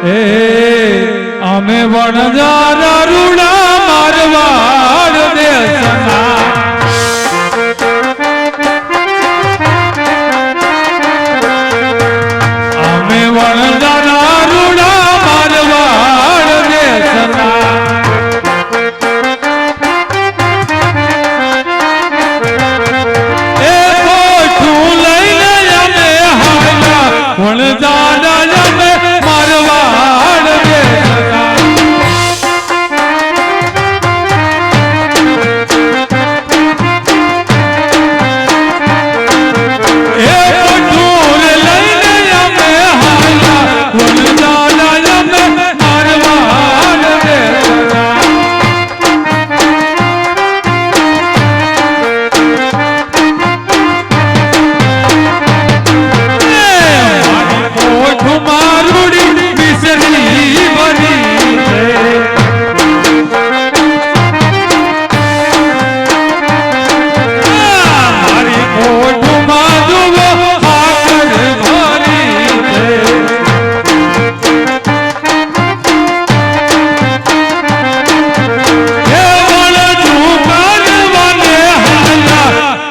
એ અમે વણજારા રૂડા મારવાડ દેશના અમે વણજારા રૂડા મારવાડ દેશના એ કોઠું લઈને અમે હાલ્યા વણજારા અમે મારવાડ દેશના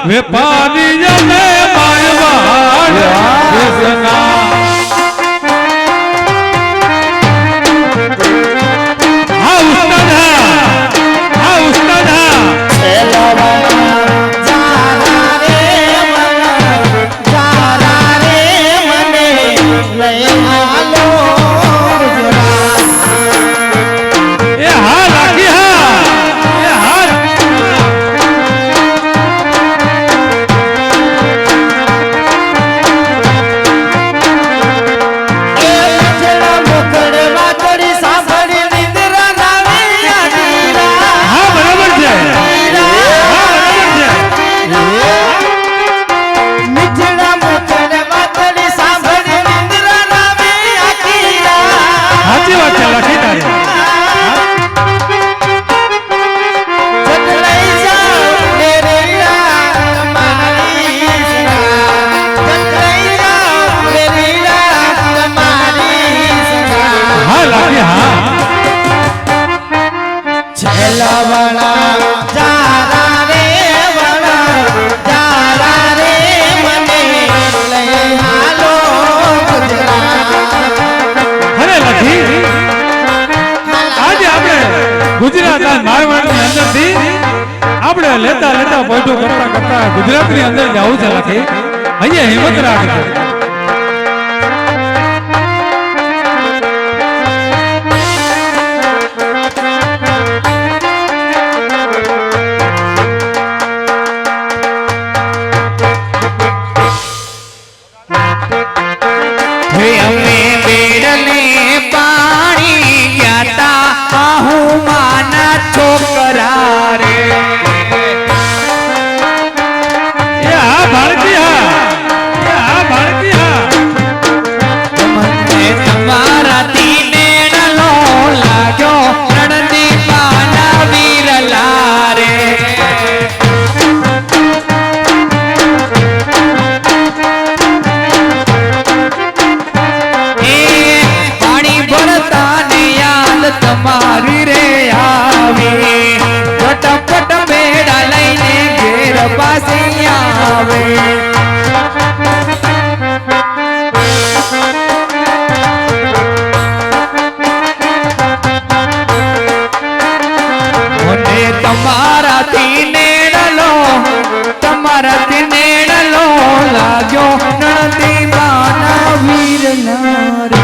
વેપારી જમે મારવાડ દેશના આ ઉસ્તાદ ગુજરાત મારવાડની અંદરથી આપણે લેતા લેતા પોઈટો કરતા કરતા ગુજરાતની અંદર જવું છે લખી અહીંયા હિંમત રાખજો તમારી રે આવી ફટાફટ બેડા લઈને ઘેર પાસે આવે મને તમારાથી નેડલો લાગ્યો નણંદી બાના વીરના રે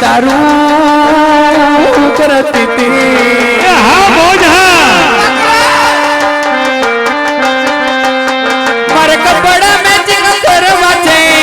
તારું કરતી હતી હા બોજા મારે કપડા મેચિંગ કરવા છે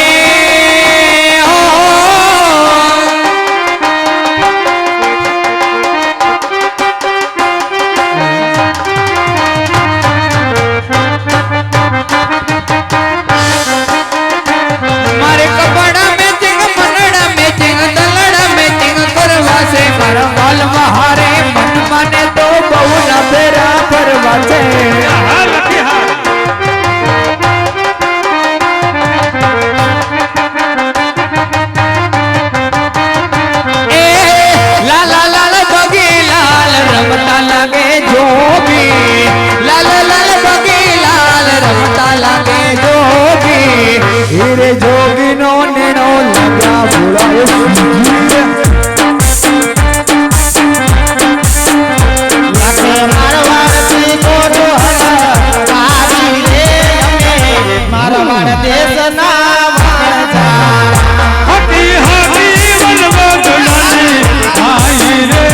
રે જોગીનો નેણો લાગ્યા ભોળાએ શ્રીજી. લાખે મારવાડથી ગોડો હલાવી રે અમે મારવાડ દેશના વાણજા. હાથી હાથી વનવા ગણાની આઈ રે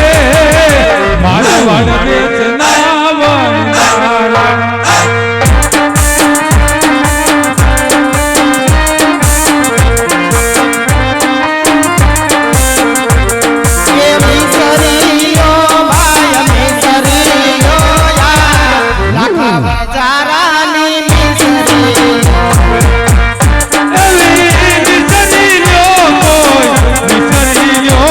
મારવાડ દેશના વનવાળા. એ મિસરીઓ ભાઈ મિસરીઓ યાર લાખા બજારાની મિસરીઓ. એવી મિસરીઓ કોઈ મિસરીઓ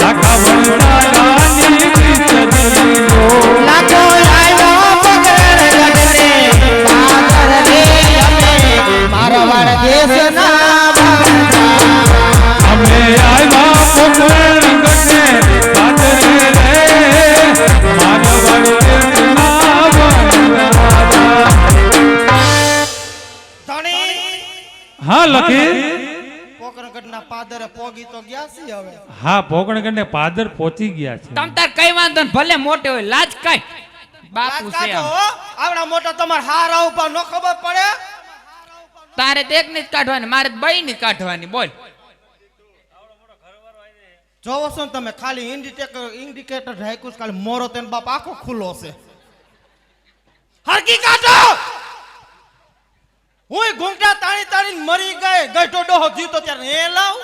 લાખા વનવાળાની મિસરીઓ. લાખો આવ્યો પગડ ગઢને પાદર રે અમે મારવાડ દેશના વાણજા. અમે આવ્યા પોખરણ ગઢને પાદરે રે મારવાડ દેશના વનવાળા. હા લખી પોકરણગઢના પાદરે પોગી તો ગયા છે હવે. હા પોકરણગઢને પાદર પહોંચી ગયા છે. તમ તાર કઈ વાંધો ને ભલે મોટે હોય લાજ કાઢ બાપુ છે કાઢો આમ. હો. આવડા મોટા તમાર હારા ઉપર ન ખબર પડે. તારે તો એક ની જ કાઢવાની મારે તો બઈ ની કાઢવાની બોલ. જોવો છો ને તમે ખાલી ઇન્ડિકેટર ઢાંક્યું છે, ખાલી મોરો તેન બાપ આખો ખુલ્લો છે. હરકી કાઢો. હું ઘૂંઘટા તાણી તાણી મરી ગઈ ગઈઢો ડોહો જીતો ત્યારે એ લાવ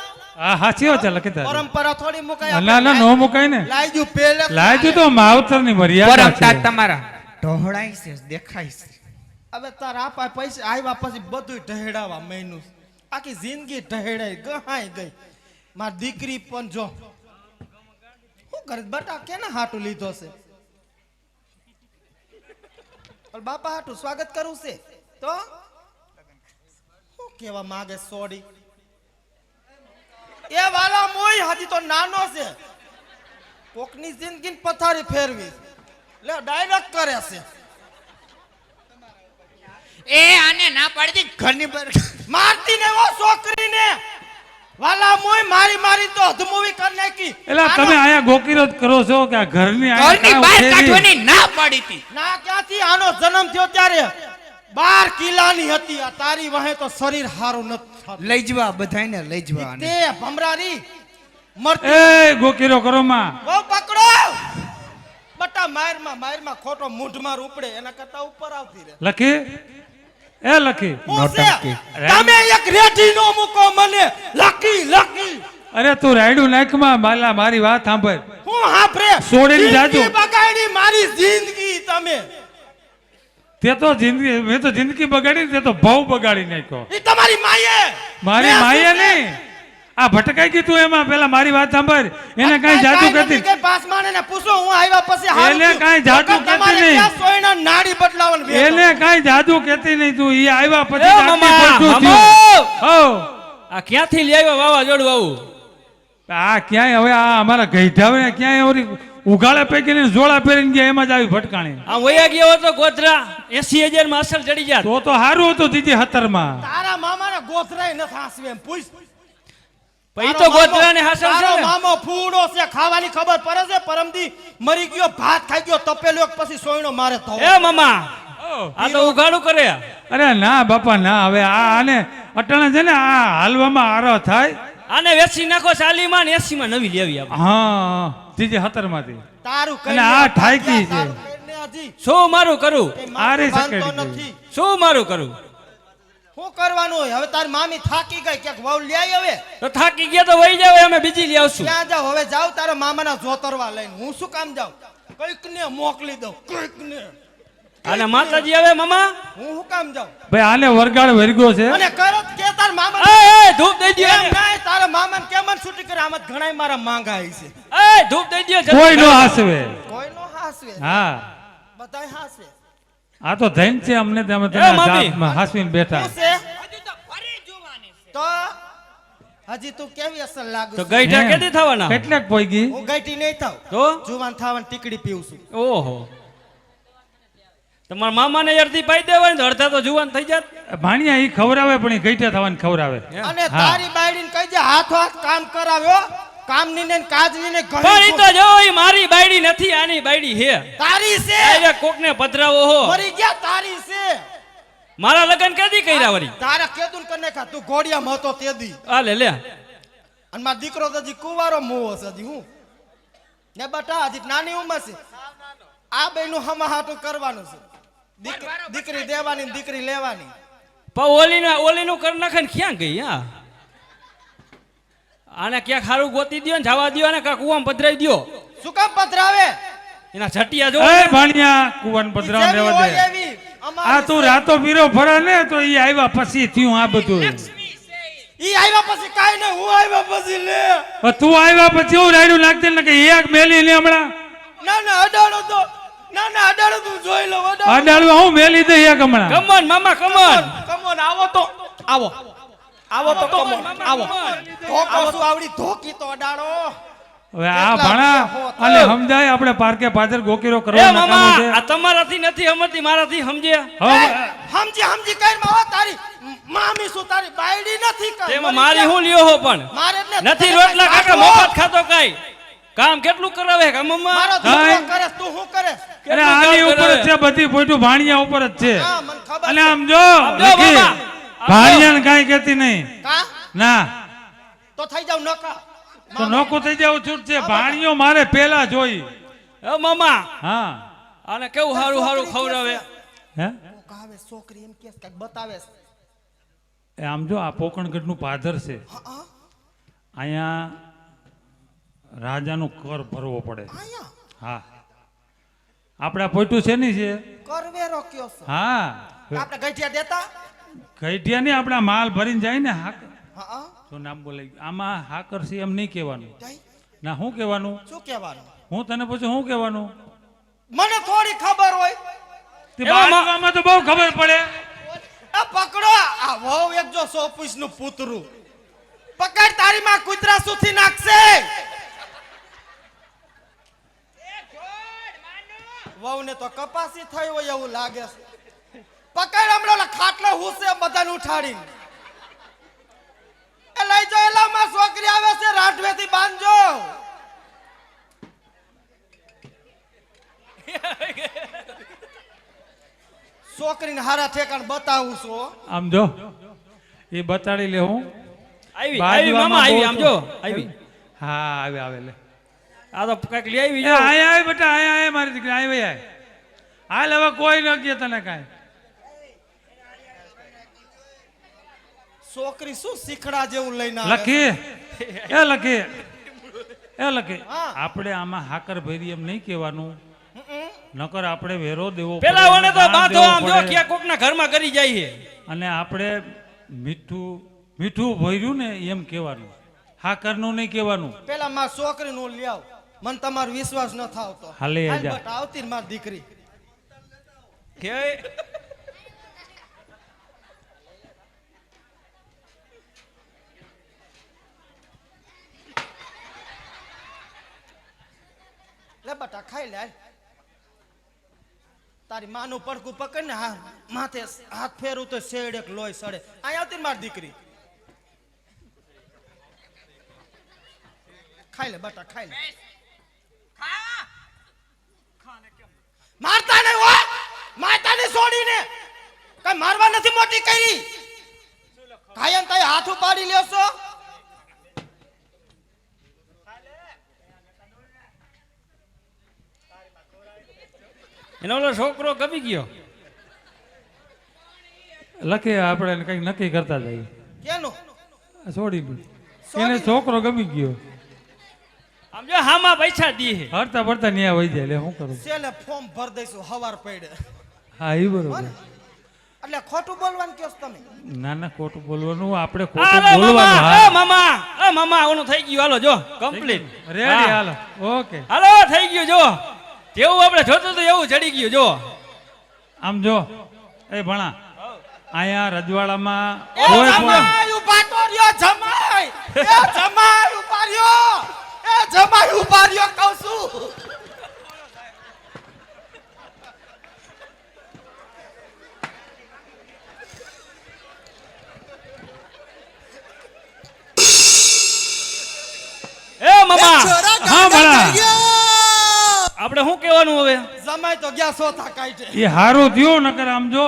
હા સાચી વાત છે લખી તારી. પરંપરા થોડી મુકાય. ના ના નો મુકાય ને. લાઈજુ પેલે લાજુ તો માવતર ની મર્યાદા પરમતા છે. તમારા ઢોળાય છે દેખાય છે. હવે તાર આપા પૈસા આવ્યા પછી બધું ઢહેડાવા મહિનું આખી જિંદગી ઢહેડાઈ ગહાઈ ગઈ. મારી દીકરી પણ જો શું કરે બટા કેના હાટું લીધો છે. પણ બાપા હાટું સ્વાગત કરવું છે તો શું કેવા માંગે સોડી. એ વાલા મોય હજી તો નાનો છે. કોકની જિંદગી પથારી ફેરવી લે ડાયરેક્ટ કરે છે. એ આને ના પાડી દી ઘરની બહાર મારતી ને વો છોકરીને વાલા મોય મારી મારી તો અધમૂવી કરી નાખી. એટલે તમે આયા ગોકીરો જ કરો છો કે આ ઘરની આયા ઘરની કાં બહાર ઉછેરી? કાઢવાની ના પાડી હતી. ના ક્યાંથી આનો જન્મ થયો ત્યારે 12 કિલાની હતી. આ તારી વાહે તો શરીર હારું નથી થતું. લઈ જવા બધાને લઈ જવા તે ભમરારી મરતી એ ગોકીરો કરો માં. બહુ પકડો બટા મારમાં ખોટો મૂઢમાં ઉપડે એના કરતા ઉપર આવતી રે. લખી એ લખી હું છે? તમે એક રેઠી નો મૂકો મને લકી અરે તું રાયડું નાખમાં માલા મારી વાત સાંભળ. હું હાફરે છોડીને જાજો. જિંદગી બગાડી મારી જિંદગી તમે. તે તો જિંદગી મેં તો જિંદગી બગાડી તે તો ભાવ બગાડી નાખ્યો. એ તમારી માયે મારી માએ નહીં આ ભટકાઈ ગઈ તું એમાં. પેલા મારી વાત સાંભળ. એને કાંઈ જાદુ કરતી કે પાસમાને ને પૂછો હું આવ્યા પછી હારું એને થયું. કાંઈ જાદુ નકર તમારે કહેતી નહીં. ક્યાં સોયના નાડી બદલાવાનું વેતો. એને કાંઈ જાદુ કહેતી નહીં તું. ઈ આવ્યા પછી એ જાદુ મામા, પડતું મામો! થયું. હઉ. આ ક્યાંથી લઈ આવ્યો વાવાઝોડું આવું? આ ક્યાંય હવે આ અમારા ગઈઢાવે ક્યાંય ઓરી ઉઘાડે પૈકી જોડા પહેરીને ગયા એમાં જ આવી ભટકાણી. આ વયા ગયો હતો ગોધરા 80,000 માં અસલ ચડી જાત. તો સારું હતું દીદી 17 માં. તારા મામાના ગોથરાય ન હાસવે એમ પૂછ. પછી તો ગોધરા ને હાસલ છે તારો ને. મામો ફૂડો છે ખાવાની ખબર પડે છે. પરમદી મરી ગયો ભાત ખાઈ ગયો તપેલો એક પછી સોયણો મારે તો એ મામા આ તો ઉઘાડું કરે. અરે ના બાપા ના. હવે આ આને અટાણે છે ને આ હાલવામાં આરો થાય. આને વેચી નાખો 40 માં ને 80 માં નવી લેવી આપણે. હા દીદી 17 માંથી. તારું અને આ ઠાયકી છે. હજી શું મારું કરું? આ રે બાંધતો સકેડી નથી. શું મારું કરું? શું કરવાનું હોય હવે? તારી મામી થાકી ગઈ ક્યાંક વહુ લઈ આવી હવે. તો થાકી ગયા તો વહી જાવ અમે બીજી લઈ આવશું. ક્યાં જાવ હવે? જાવ તારા મામાના જોતરવા લઈને. હું શું કામ જાઉં? કઈક ને મોકલી દઉં કઈક ને. અને માતાજી આવે મામા. હું શું કામ જાઉં? ભાઈ આને વરગાડ વર્ગો છે. અને કરત કે તાર મામા એ ધૂપ દઈ દે. એમ નહીં, તારા મામાને કેમ મને છૂટી કરે? આમાં ઘણાય મારા માંગા આવી છે. એ ધૂપ દઈ દે. કોઈ નો હાસવે. કોઈનો હાસવે હા બધાય હાસવે. આ તો ધૈન છે અમને તમે એ મામી. હાસવીને બેઠા. શું છે? તો હજી તું કેવી અસર લાગુ તો છું? ગઈઢા કેદી થવાના? કેટલાક પોઈગી. હું ગઈટી નહીં થાવ. તો જુવાન થાવાની ટીકડી પીવું છું. ઓહો તમારા મામાને અડધી પાઈ દેવાય ને તો અડધા તો જુવાન થઈ જાત. ભાણિયા ઈ ખવરાવે પણ ઈ ગઈઠા થવાને ખવરાવે. અને હા. તારી બાયડીને કહી દે હાથો હાથ કામ કરાવ્યો કામની ને કાજની ને પણ ઈ તો જો ઈ મારી બાયડી નથી, આની બાયડી હે. તારી છે ડાયરેક્ટ કોકને પધરાવો હો. મરી ગયા તારી છે મારા લગન કદી કર્યા વળી. તારા કેદુન કને ખા તું ઘોડિયામાં હતો તેદી આ લે લે. અને મારો દીકરો તો હજી કુંવારો મોવો છે હજી હું ને બટા હજી નાની ઉંમર છે આ બેનું હમાહાટું કરવાનું છે દીકરી દેવાની ને દીકરી લેવાની પણ ઓલીનું કરી નાખે ને ક્યાં ગઈ? હા, આને ક્યાંક સારું ગોતી દ્યો ને જવા દ્યો ને કાંક કુવામાં પધરાઈ દ્યો. શું કામ પધરાવે એના છટિયા જો. એ ભાણિયા કુવાન પધરાવ જેવી રહેવા હોય દે. એવી. આ અમારી તું રાતો પીરો ફરા ને તો ઈ આવ્યા પછી થયું આ બધું. ઈ આવ્યા પછી કાઈ નહીં હું આવ્યા પછી લે હવે તું આવ્યા પછી એવું રાયડું નાખતે ને કે એક મેલી ને હમણાં ના અડાડો તો ના અડાડો તું જોઈ લો અડાડો અડાડવા હું મેલી દે એક હમણાં. કમોન મામા કમોન. કમોન આવો તો આવો તો કમોન આવો ધોકો શું આવડી ધોકી તો અડાડો હવે આ ભણા અને સમજાય આપણે પાર્કે પાદર ગોકીરો એ કરવા મામા નકામો છે. આ તમારાથી નથી સમજતી, મારાથી સમજ્યા. હવે સમજી કઈ માં તારી મામી શું તારી બાયડી નથી કઈ તેમાં મારી હું લ્યો હો પણ મારે જ નથી રોટલા કાકા મફત ખાતો કાઈ. કામ કેટલું કરાવે કા મમ્મા? મારો દીકરો કરે તું શું કરે અરે આની ઉપર જ છે બધી પોઈટું ભાણિયા ઉપર જ છે. હા મને ખબર અને આમ જો જો લખી, બાબા. ભાણિયાને કાંઈ કહેતી નહીં. કા ના તો થઈ જાવ નકા તો નોકું થઈ જાવ છૂટ છે. ભાણિયો મારે પેલા જોઈ. એ મામા હા આને કેવું હારું હારું ખવડાવે. હે કાવે છોકરી એમ કે કઈક બતાવે છે. એ આમ જો આ પોકણગઢનું પાદર છે. હા અહીંયા રાજાનું કર ભરવો પડે. આયા હા આપણા પોઈટું છે નહીં છે. કરવેરો કયો છે હા આપણે ગઈઠિયા દેતા ગઈઢિયા નહીં આપણા માલ ભરીને જાય ને હાક હા શું નામ બોલાય આમાં હાકર છે એમ નહીં કહેવાનું. જઈ ના શું કહેવાનું? શું કહેવાનું હું તને પૂછું શું કહેવાનું? મને થોડી ખબર હોય તે બાજુમાં તો બહુ ખબર પડે. આ પકડો આ વહુ એક જો સોપીસ નું પૂતરું પકડ તારી માં કૂતરા સુથી નાખશે વહુ ને તો કપાસી થઈ હોય એવું લાગે છે પકડ હમણાં ખાટલો હુસે બધાને ઉઠાડીને એ લઈ જો એલા માં છોકરી આવે છે રાઠવે થી બાંધજો છોકરીને હારા ઠેકાણ બતાવું છું આમ જો એ બતાડી લે હું. આવી મામા આવી આમ જો આવી. હા આવે આવે લે. આ તો કઈક લઈ આવી એ જો. આય આય બેટા આય આય મારી દીકરી આય ભાઈ આય. હાલ હવે કોઈ ન કહે તને કાંઈ. છોકરી શું શીખડા જેવું લઈને આવે લખી એ લખી એ લખી હા. આપણે આમાં હાકર ભરી એમ નહીં કહેવાનું. નકર આપણે વેરો દેવો પેલા પડે, ઓને તો દાન બાંધો દેવો આમ જો પડે. ક્યાં કોકના ઘરમાં કરી જાય છે. અને આપણે મીઠું ભર્યું ને એમ કહેવાનું. હાકરનું નહીં કહેવાનું. પેલા માર છોકરી નું લઈ આવ મને તમારો વિશ્વાસ ન થાવતો હાલે હાલ જા. બટ આવતી માર દીકરી કે લે બટા ખાઈ લે હાલ. તારી માનું પડકું પકડ ને હા માથે હાથ ફેરવું તો શેડ એક લોહી સડે અહીં આવતી ને માર દીકરી ખાઈ લે બટા ખાઈ લે મારતા નહીં હોય મારતા નહીં છોડીને કઈ મારવા નથી મોટી કરી કાયમ તાઈ હાથ ઉપાડી લેશો એનો ઓલો છોકરો ગમી ગયો. લખી આપણે કંઈક નક્કી કરતા જઈએ. કેનું છોડી દઉં. એને છોકરો ગમી ગયો. આમ જો હામાં પૈસા દી છે. હરતા ફરતા ન્યા વહી જાય. લે શું કરું? સેલે ફોર્મ ભર દઈશું હવાર પડે હા એ બરોબર. એટલે ખોટું બોલવાનું કયો છો તમે ના ના ખોટું બોલવાનું આપણે અરે ખોટું બોલવાનું. મામા, હા મામા ઓનું થઈ ગયું. હાલો જો કમ્પ્લીટ રેડી હાલો ઓકે. હાલો થઈ ગયું જો જેવું આપણે જોતું હતું એવું જડી ગયું જો. આમ જો એ ભણા અહીંયા રજવાડામાં એ કોઈ જમાઈ ઉભા તો રહ્યો જમાઈ એ જમાઈ ઉભા રહ્યો એ જમાઈ ઉભા રહ્યો કહું છું આપણે શું કહેવાનું હવે જમાઈ તો ગયા સોથા કાઢે. એ હારું થયું નકર આમ જો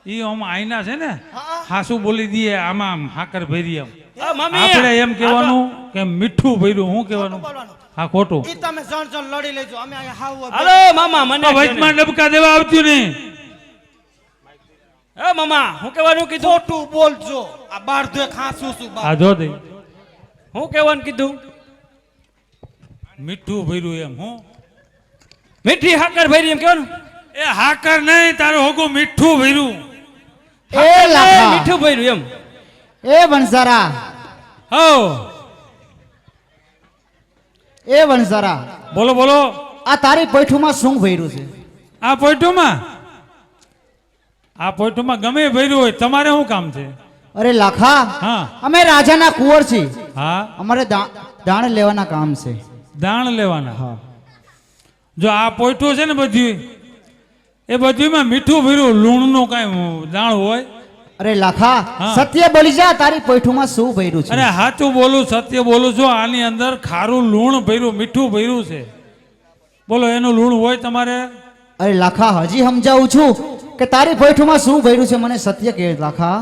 ઈ આમ આઈના છે ને હા. હાસુ બોલી દઈએ આમાં આમ હાકર ભરી એમ આ મમ્મી આપણે એમ કહેવાનું કે મીઠું ભર્યું શું કહેવાનું બોલવાનું. હા ખોટું ઈ તમે જણ લડી લેજો અમે અહીંયા હાવ હાલો મામા મને આ વચમાં ડબકા દેવા આવતું નહીં એ મામા શું કહેવાનું કીધું ખોટું બોલજો આ બાર ધોય ખાસું છું આ જો દે શું કહેવાનું કીધું મીઠું ભર્યું એમ હું મીઠી હાકર ભરી એમ કહેવાનું એ હાકર નહીં તારું હોગું મીઠું ભર્યું એ એ લાખા મીઠું ભર્યું એમ એ વણઝારા હો એ વણઝારા બોલો બોલો આ તારી પૈઠુમાં શું ભર્યું છે આ પોઈટુમાં ગમે ભર્યું હોય તમારે શું કામ છે અરે લાખા હા અમે રાજાના કુંવર છીએ હા અમારે દાણ લેવાના કામ છે દાણ લેવાના હા જો આ પોઈટું છે ને બધી એ બધીમાં મીઠું ભર્યું લૂણનું કાંઈ દાણ હોય અરે લાખા હા. સત્ય બોલી જા તારી પૈઠુમાં શું ભર્યું છે અરે સાચું બોલું સત્ય બોલું છું આની અંદર ખારું લૂણ ભર્યું મીઠું ભર્યું છે બોલો એનું લૂણ હોય તમારે અરે લાખા હજી સમજાવું છું કે તારી પૈઠુમાં શું ભર્યું છે મને સત્ય કે લાખા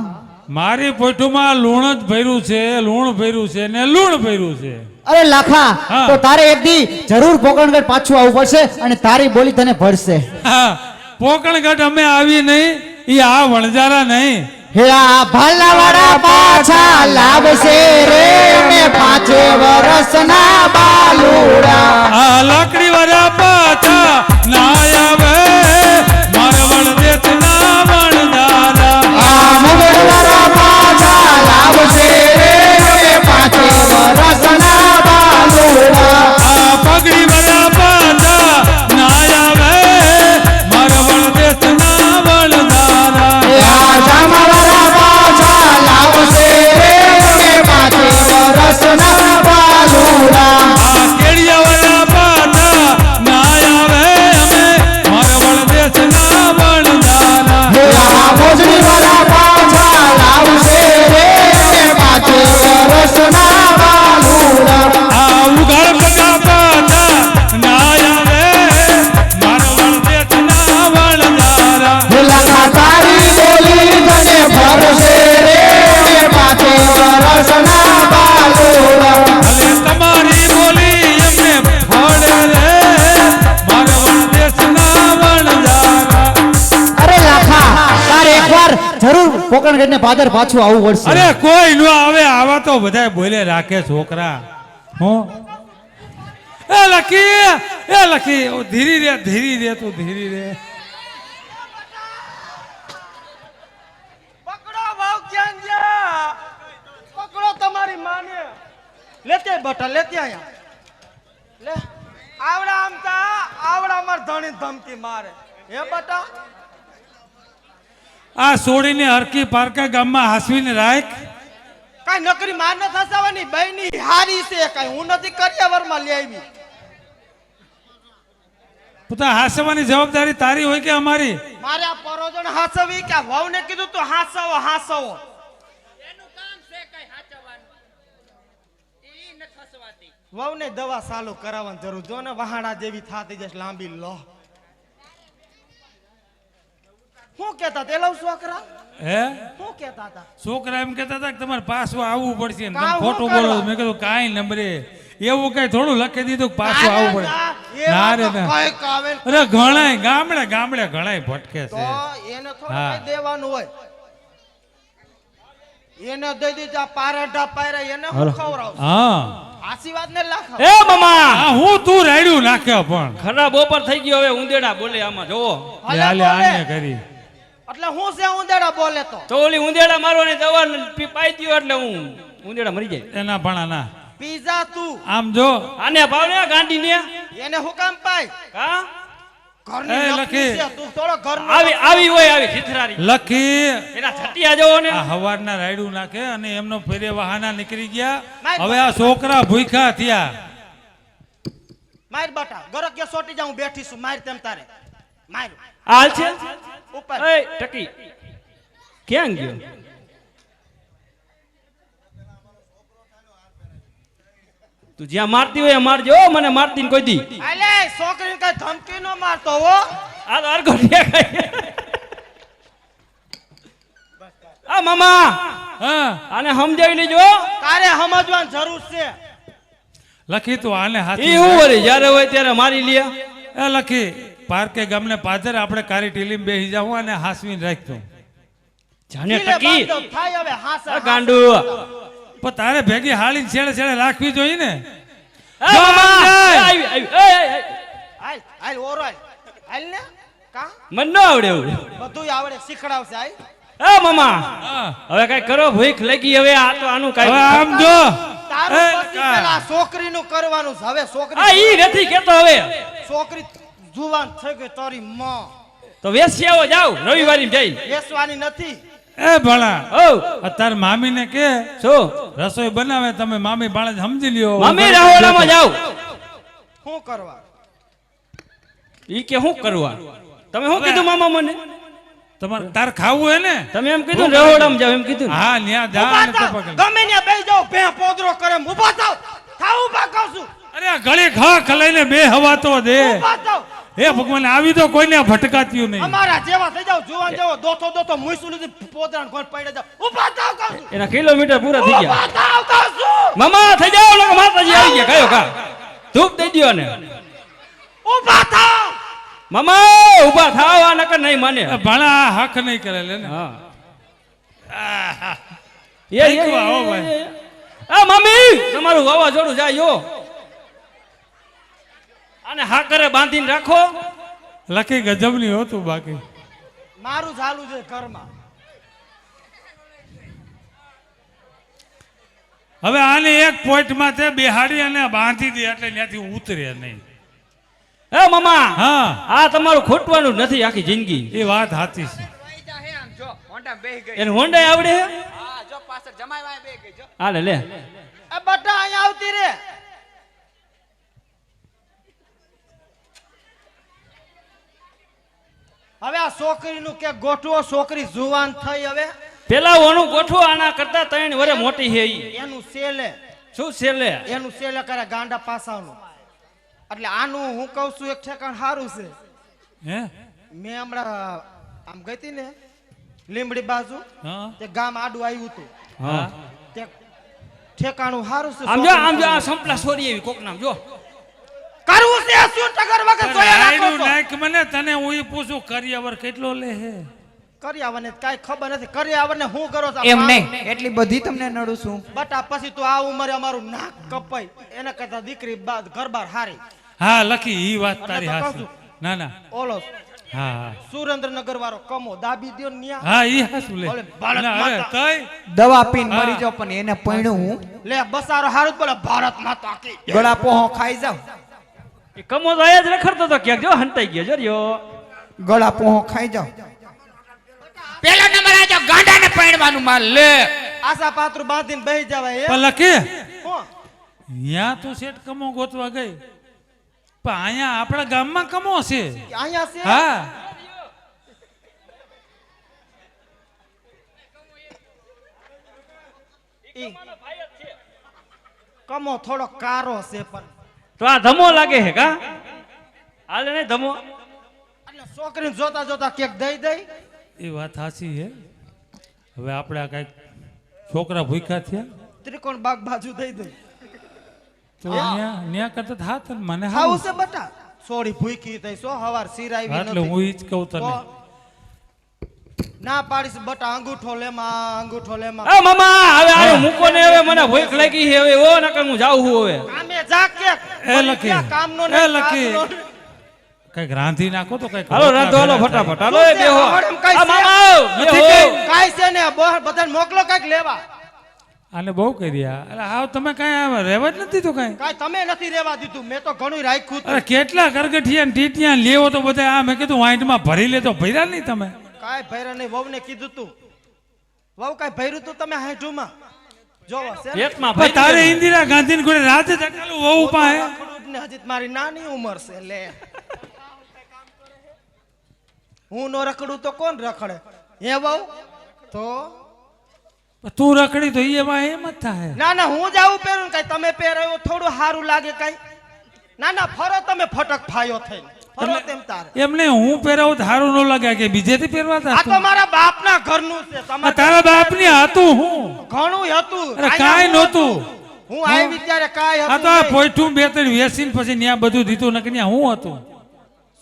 મારી પોઈટુમાં લૂણ જ ભર્યું છે લૂણ ભર્યું છે ને લૂણ ભર્યું છે અરે લાખા હા. તો તારે એક દી જરૂર પોકણગઢ પાછું આવવું પડશે અને તારી બોલી તને ભળશે હા પોકણગઢ અમે આવી નહીં એ આ વણજારા નહીં હે આ ભાલાવાળા પાછા લાવશે રે ને 5 વર્ષના બાલુડા આ લાકડી વાળા પાછા ના આવે મારે વણદેત ના વણજારા આ મુગલવાળા પાછા લાવશે રે ને 5 વર્ષના બાલુડા આ પગડી વાળા પાછા ના આવે મારે વણદેત ના વણજારા હે આ જામવાળા પાછા લાવશે રે ને 5 વર્ષના બાલુડા આ કેડિયાવાળા પાછા ના આવે અમે મારે વણદેત ના વણજારા હે આ મોજડીવાળા પાછા લાવશે રે ને 5 વર્ષના બાલુડા આ ઉઘાડ પગા પાછા ના આવે મારે વણદેત ના વણજારા લાખા તારી બોલી તને ભરશે રે ને 5 વર્ષના બાલુડા ભલે તમારી બોલી એમને ફળે રે મારે વણદેત ના વણજારા અરે લાખા તારે એકવાર જરૂર પોકણગઢને પાદર પાછું આવવું પડશે અરે કોઈ નો આવે આવા તો બધાય બોલે રાખે છોકરા હું એ લખી ઓ ધીરી રે તું ધીરી રે પકડો ભાવ ક્યાં ગયા પકડો તમારી માને લેતે બટા લેતે આયા લે આવડા આમતા આવડા માર ધણી ધમકી મારે હે બટા આ છોડીને હરકી પારકા ગામમાં હાસવીને રાખ કાઈ નકરી માર ન થસાવાની બહેની હારી છે કાઈ હું નથી કરિયાવરમાં લઈ આવી પોતા હાસવાની જવાબદારી તારી હોય કે અમારી મારે આ પરોજણ હાસવી કે વહુને કીધું તો હાસવો એનું કામ છે કઈ હાચવાનું ઈ ન ખસવાતી વહુને દવા ચાલુ કરાવવાની જરૂર જો ને વહાડા જેવી થાતી જશે લાંબી લો શું કહેતા તે લવ છોકરા હે શું કહેતા હતા છોકરા એમ કહેતા હતા કે તમારે પાછું આવવું પડશે ને તમે કાં ખોટું શું બોલો કરવા? મેં કીધું કાંઈ નંબરે એવું કઈ થોડું લખી દીધું કે પાછું આવવું પડે ના રે ના અરે ઘણાય ગામડે ઘણાય ભટકે તો છે એને હા. થોડું કઈ દેવાનું હોય એને દઈ દીધા પારાઢા પાયરા એને હું ખવડાવશું હા આશીર્વાદ ને લાખ એ મામા આ હું તું રાયડું નાખ્યો પણ ખરા બપોર થઈ ગયો હવે ઉંદેડા બોલે આમાં જોવો લે આલે આને કરી એટલે હું છે ઉંદેડા બોલે તો ઓલી ઉંદેડા મારવાની દવા પાઈ દ્યો એટલે હું ઉંદેડા મરી જાય એના પણ ના પીઝા તું આમ જો આને ભાવ ને ગાંડી ને એને હુકામ પાય કા ઘરની એ નકરી લખી. છે, તું થોડો ઘરનો આવી હોય આવી જીથરારી લખી એના છટિયા જોવો ને આ હવારના રાયડું નાખે અને એમનો ફેરે વાહના નીકળી ગયા માય હવે આ છોકરા ભૂખ્યા થયા માર બટા ગરક કે સોટી જાઉં બેઠી છું માર તેમ તારે માર હાલ છે ઉપર એ ટકી ક્યાં ગયો તું જ્યાં મારતી હોય મારજો હો, મને મારતી ને કોઈ દી અલે છોકરીને કઈ ધમકી નો મારતો હો. આ તો અરગોટિયા ખાય. આ મામા હા આને સમજાવી લેજો. તારે સમજવાની જરૂર છે. લખી તું આને ઈ હાથી હું વળી જ્યારે હોય ત્યારે મારી લે. એ લખી પાર્કે ગામને પાદર આપણે કારી ટીલીમ બેસી જાવ અને હાસવીને રાખતો જાને ઢીલે ટકી બાંધો, થાય હવે હાસા, આ ગાંડુ. પણ તારે ભેગી હાલીને છેડે છેડે રાખવી જોઈએ ને. આ જો મામા આમ જાય. આવી, આવી. એ, એ, એ. હાલ હાલ ઓરો હાલ. હાલ ને કા મને ન આવડે એવું. બધુંય આવડે, શીખડાવશે. હાલ એ મામા હા. હવે કઈ કરો, ભૂખ લાગી હવે. આ તો આનું કઈ હવે આમ જો તારું એ પછી કા. પેલા છોકરીનું કરવાનું છે. હવે આ છોકરી ઈ નથી કેતો હવે. છોકરી જુવાન થઈ ગઈ તારી માં, તો વેસી આવો, જાવ રવિવારી જઈ. બેસવાની નથી. એ ભણા ઓ તાર મામી ને કે શું રસોઈ બનાવે તમે મામી બાળા સમજી લ્યો. મમ્મી રાહોડામાં જાવ. શું કરવા? ઈ કે શું કરવા? તમે શું કીધું મામા મને? તમારે તાર ખાવું હે ને? તમે એમ કીધું ને રાહોડામાં જાવ એમ કીધું ને? હા ન્યા જા ઊભા અને તે થાવ. પકડ. ગમે ત્યાં બેસી જાઓ, ભે પોદરો કરે એમ ઊભા થાવ. થાવ ઊભા કહું છું. અરે આ ગળી ખા ખલાઈને બે હવા તો દે. ઊભા થાવ. હે ભગવાન આવી તો કોઈને ભટકાત્યું નહીં. અમારા જેવા થઈ જાવ, જુવાન જેવો દોથો દોથો મુઈસું લીધી પોદરાને કોણ પડી જાવ. ઊભા થાવ કહું છું. એના કિલોમીટર પૂરા થઈ ગયા. ઊભા થાવ કહું છું. મામા થઈ જાવ ને માતાજી આવી ગયા. કયો કા ધૂપ દઈ દ્યો ને. ઊભા થાવ. મામા ઊભા થાવ, આ નકર નહીં માને. એ ભણા આ હક નહીં કરે લે ને. હા આહા. એ એ, થેન્ક યુ, આવો એ, ભાઈ. એ. આ મમ્મી તમારું વાવાઝોડું જાય જો. આને હાકરે બાંધીને રાખો. લખી ગજબની હોતું બાકી. મારું ચાલુ છે ઘરમાં. હવે આને એક પોઈન્ટમાં તે બેહાડી અને બાંધી દે એટલે ત્યાંથી ઉતરે નહીં. એ મામા હા આ તમારું ખોટવાનું જ નથી આખી જિંદગી. એ વાત સાચી છે. એને હોન્ડા આવડે હે? હાલે લે. એ બટા અહીંયા આવતી રે. હવે આ છોકરીનું કે ગોઠવો, છોકરી જુવાન થઈ હવે પેલા ઓનું ગોઠવો, આના કરતા 3 વર્ષ મોટી છે ઈ. એનું સેલે, શું છે લે? એનું સેલે કરે ગાંડા પાસાનું. એટલે આનું હું કહું છું એક ઠેકાણ સારું છે. હે મેં હમણાં આમ ગઈ હતી ને લીંબડી બાજુ, હા તે ગામ આડું આવ્યું હતું. હા તે ઠેકાણું સારું છે. આમ જો, આમ જો, આ સંપલા સોરી એવી કોક નામ જો. કરવું છે શું ટગર વગર જોયા રાખો રાયડું છો. નાખ મને તને હું ઈ પૂછું કરિયાવર કેટલો લે હે? કર્યાવરને કાંઈ ખબર નથી. કર્યાવરને હું કરો છો? એમ નહીં એટલી બધી તમને નડું છું. બટા પછી તો આ ઉંમરે અમારું નાક કપાય એના કરતા દીકરી બાદ ઘર બાર હારી. હા લખી ઈ વાત એટલે તારી તો કહું હાચી. છું. ના ના ઓલો હા હા સુરેન્દ્રનગર વાળો કમો દાબી દ્યો ને ન્યા. હા ઈ હાચું લે. ઓલે ભારત ના, હવે માતા. તોય દવા પીને મરી જાવ પણ એને પૈણું હું લે બસારો હારું જ બોલે ભારત માતા કી. ગળા પોહો ખાઈ જાવ. એ કમો તો આયા જ રખડતો તો ક્યાંક જો હંતાઈ ગયો જો રહ્યો. ગળા પોહો ખાઈ જાવ. પેલો નંબર આજો ગાંડાને પૈણવાનું માલ લે. આશા પાત્રું બાંધીને બેહી જવાય એ. પણ લખી હું? ન્યા તું શેઠ કમો ગોતવા ગઈ પણ અહીંયા આપણા ગામમાં કમો છે. અહીંયા છે હા ઈ. કમો થોડો કારો છે પણ તો આ ધમો લાગે છે કા? હાલે ને ધમો. એટલે છોકરીને જોતા જોતા કેક દઈ દઈ. એ વાત સાચી છે. હવે આપણે આ કઈક છોકરા ભૂખ્યા થયા ત્રિકોણ બાગ બાજુ દઈ દઈ. તો ન્યા કરતા થાત ને મને ખાવું હારું. છે બટા? સોડી ભૂખી થઈ સો હવાર સિરાવી એટલે નથી. હું ઈ જ કહું તને. તો ના પાડીશ બટા, અંગૂઠો લેમાં અંગૂઠો લેમાં. એ મામા હવે આને મૂકો ને, હવે મને ભૂખ લાગી છે હવે. ઓ નકર હું જાઉં છું હવે. કામે જા કે એ લખી કામનો એ નહીં, લખી કામનો નહીં. કઈક રાંધી નાખો તો કઈક હાલો રાંધો, હાલો ફટાફટ. હાલો એ બેહો. આવડે કઈ આ છે? મામા આવ, નથી બેહો. કઈ. કાંઈ છે ને બધાને મોકલો કઈક લેવા. આને બહુ કર્યા. એટલે હાવ તમે કઈ રહેવા જ નથી તો કઈ. કાંઈ તમે નથી રેવા દીધું, મેં તો ઘણું રાખ્યું હતું. અરે કેટલા કરગઠિયા ને ટીટિયા લેવો તો બધા આ મેં કીધું વાઈટમાં ભરી લે તો ભર્યા નહીં તમે. કાંઈ ભૈરા નહીં. વહુને કીધું તું, વહુ કાંઈ ભર્યું તું તમે હાઈઠુંમાં? જોવો છે ને? પેટમાં પણ ભાઈ તારે ઇન્દિરા ગાંધી ને કોઈ રાતે ધકાલું વહુ પાસે. રખડું જ ને, હજી તો મારી નાની ઉંમર છે લે. હું નો રખડું તો કોણ રખડે? હે વહુ? તો તું રખડી તો એમાં એમ જ થાય. ના ના હું જ આવું પહેરું કઈ તમે પહેરાયો થોડું સારું લાગે કઈ. ના ના ફરો તમે ફટક ફાયો થઈને ફરો તેમ તારે. એમને હું પહેરાવું તો સારું ન લાગે કે બીજેથી પહેરવા આ તો મારા બાપના ઘરનું છે. તમારા તારા બાપની હતું હું ઘણું હતું. અરે કાંઈ નહોતું. હું આવી ત્યારે કાંઈ આ હતું તો આ નહીં. પોઈઠું બે ત્રણ વેસીને પછી ન્યા બધું દીધું નકર ન્યા હું હતું.